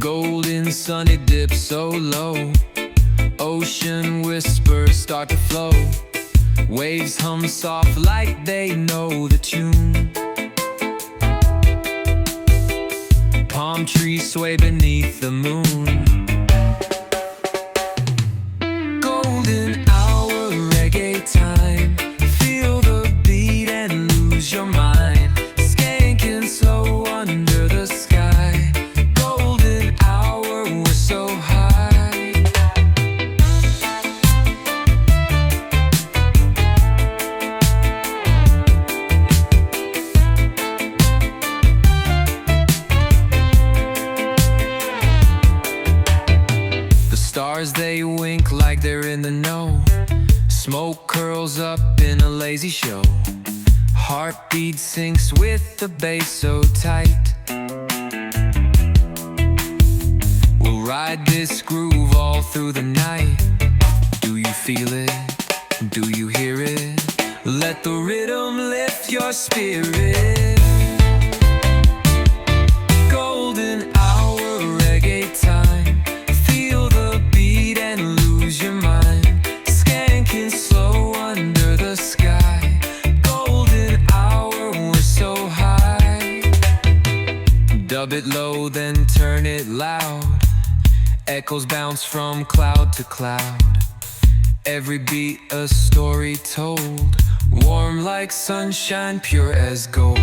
Golden sunny dip so low, ocean whispers start to flow. Waves hum soft like they know the tune. Palm trees sway beneath the moon. Golden hour, reggae time. Feel the beat and lose your mind. Skanking slow under the sky. Golden hour, we're so high. The stars, they wink like they're in the know. Smoke curls up in a lazy show. Heartbeat syncs with the bass so tight. We'll ride this groove all through the night. Do you feel it? Do you hear it? Let the rhythm lift your spirit. Golden hour, reggae time. Feel the beat and lose your mind. Skanking slow under the sky. Golden hour, we're so high. Dub it low, then turn it loud. Echoes bounce from cloud to cloud. Every beat a story told. Warm like sunshine, pure as gold.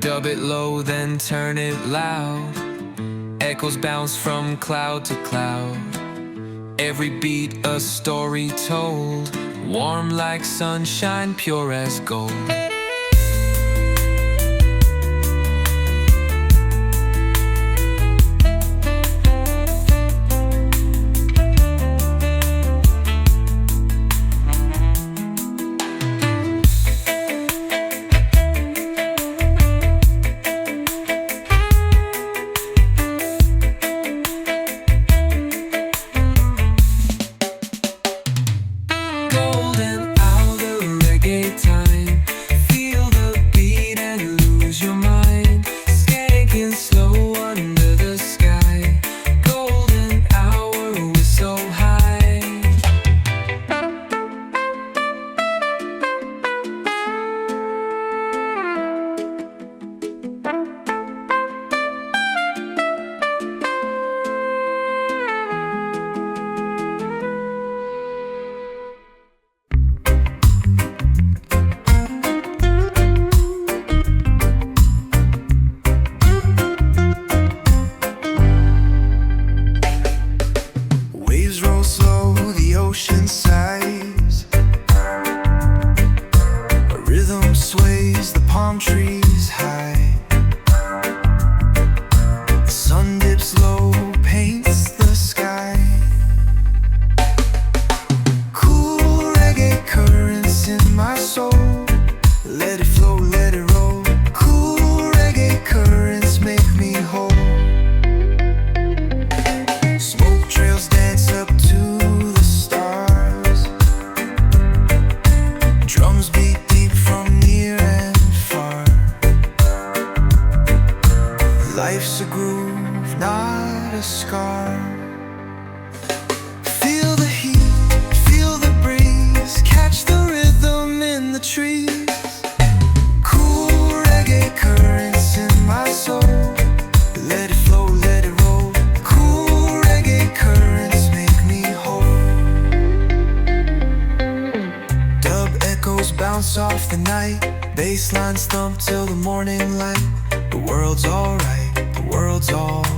Dub it low, then turn it loud. Echoes bounce from cloud to cloud. Every beat a story told. Warm like sunshine, pure as gold. Life's a groove, not a scar. Feel the heat, feel the breeze. Catch the rhythm in the trees. Cool reggae currents in my soul. Let it flow, let it roll. Cool reggae currents make me whole. Dub echoes bounce off the night. Basslines thump till the morning light. The world's alright, the world's alright.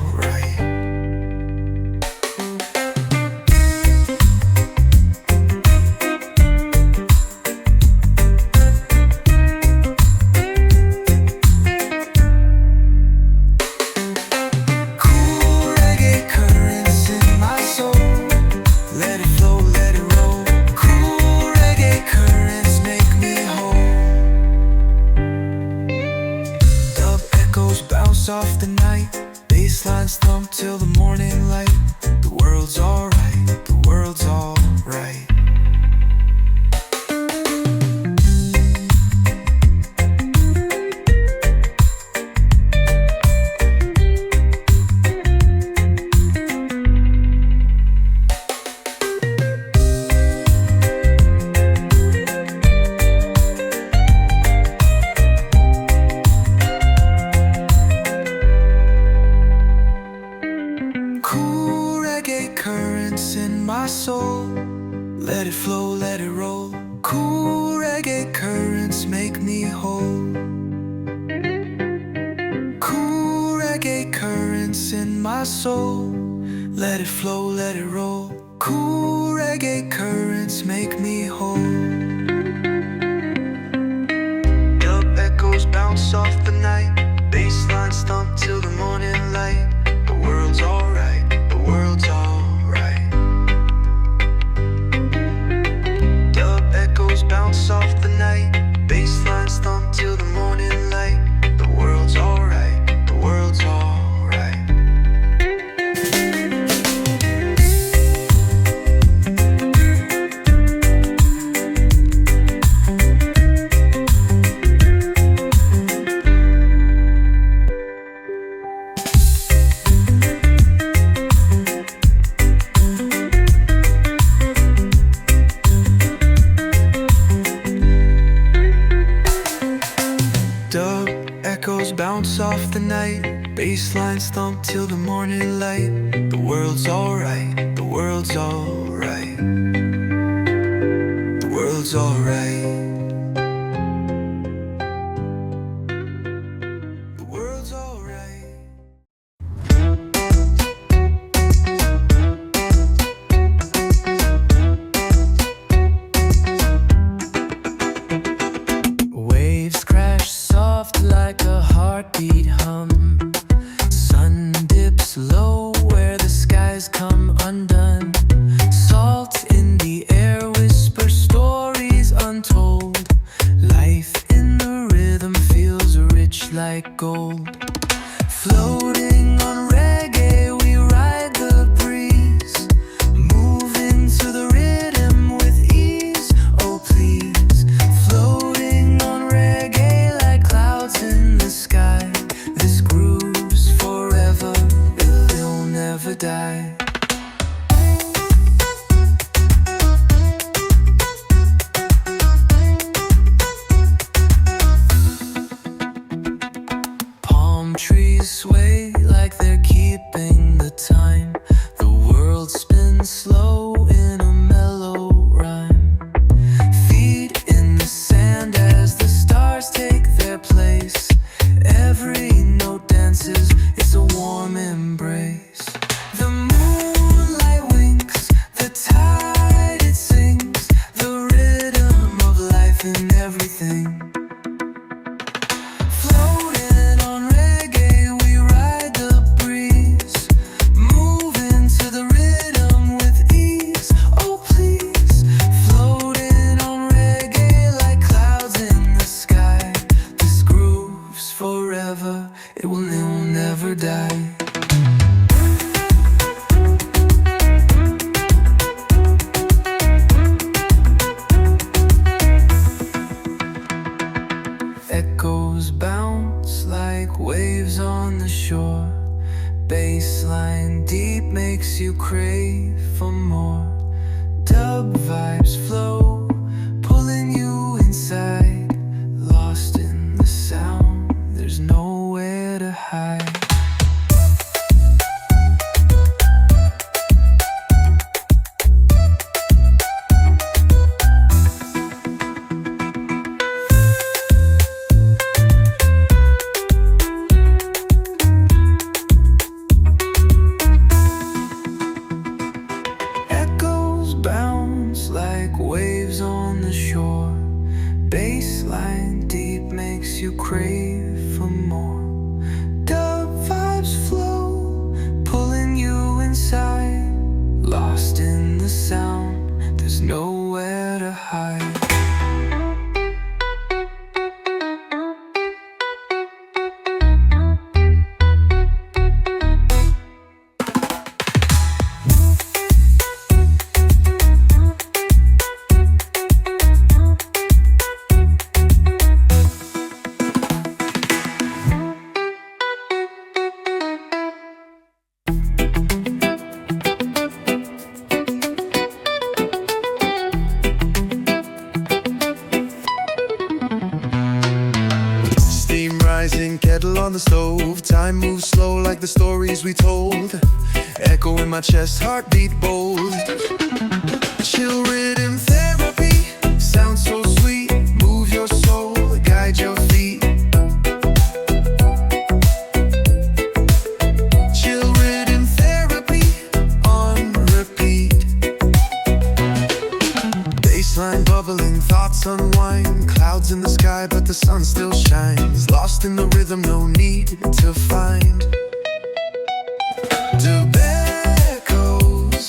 soul. Let it flow, let it roll. Cool reggae currents make me whole. Cool reggae currents in my soul. Let it flow, let it roll. Cool reggae currents make me whole. Dub echoes bounce off the night. Basslines stomp till the morning light. The world's alright, the world's alright. Dub echoes bounce off the night. Basslines stomp till the morning light. The world's alright, the world's alright. Dub echoes bounce off the night. Basslines thump till the morning light. The world's alright, the world's alright. The world's alright. The world's alright. Waves crash soft like a heartbeat hum. Sun dips low where the skies come undone. Salt in the air, whisper stories untold. Life in the rhythm feels rich like gold. Floating on reggae, we ride the breeze. Moving to the riddim with ease, oh please. Floating on reggae like clouds in the sky. This groove's forever, it'll never die. Palm trees sway like they're keeping the time. The world spins slow in a mellow rhyme. Feet in the sand as the stars take their place. Every note dances, it's a warm embrace. The moonlight winks, the tide it sings. The rhythm of life in everything. Floating on reggae, we ride the breeze. Moving to the rhythm with ease, oh please. Floating on reggae like clouds in the sky. This groove's forever, it will never die. Echoes bounce like waves on the shore. Bassline deep makes you crave for more. Dub vibes flow, pulling you inside. Lost in the sound, there's nowhere to hide. Echoes bounce like waves on the shore. Bassline deep makes you crave for more. Dub vibes flow, pulling you inside. Lost in the sound, there's nowhere to hide. Kettle on the stove, time moves slow like the stories we told. echo in my chest, heartbeat bold. Chill rhythm therapy, sounds so sweet. Move your soul, guide your feet. Chill rhythm therapy on repeat. Bassline bubbling, thoughts unwind. Clouds in the sky, but the sun still shines. Lost in the rhythm, no need to find. Tobaccos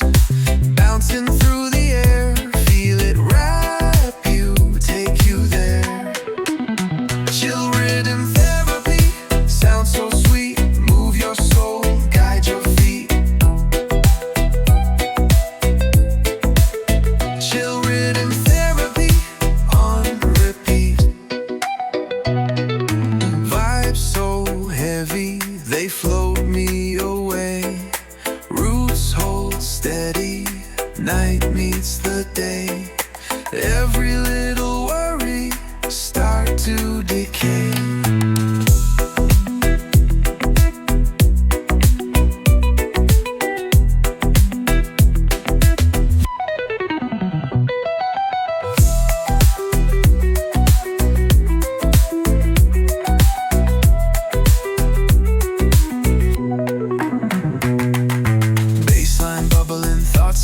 bouncing through the air, feel it wrap you, take you there. Chill rhythm therapy, sounds so sweet. Move your soul, guide your feet. Chill rhythm therapy on repeat. Vibes so heavy, they float me away. Roots hold steady, night meets the day. Every little worry start to decay.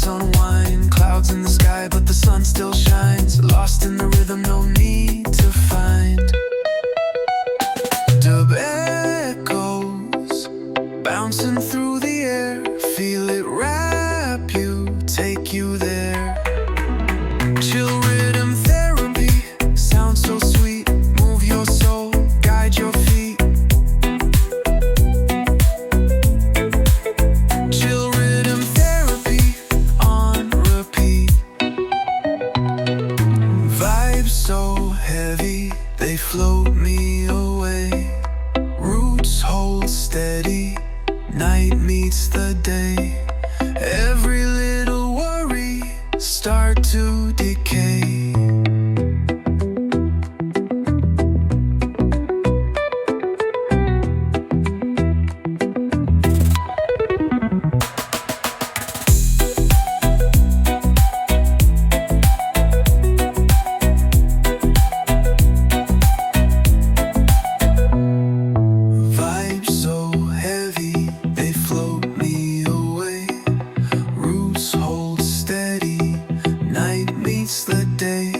Unwind, clouds in the sky, but the sun still shines. Lost in the rhythm, no need to find. Tobaccos bouncing through the air, feel it wrap you, take you there. Chill rhythm therapy, sounds so sweet. Move your soul, guide your feet. Chill rhythm therapy on repeat. Vibes so heavy, they float me away. Roots hold steady, night meets the day. Every little worry start to decay. Vibes so heavy, they float me away. Roots hold steady, night meets the day.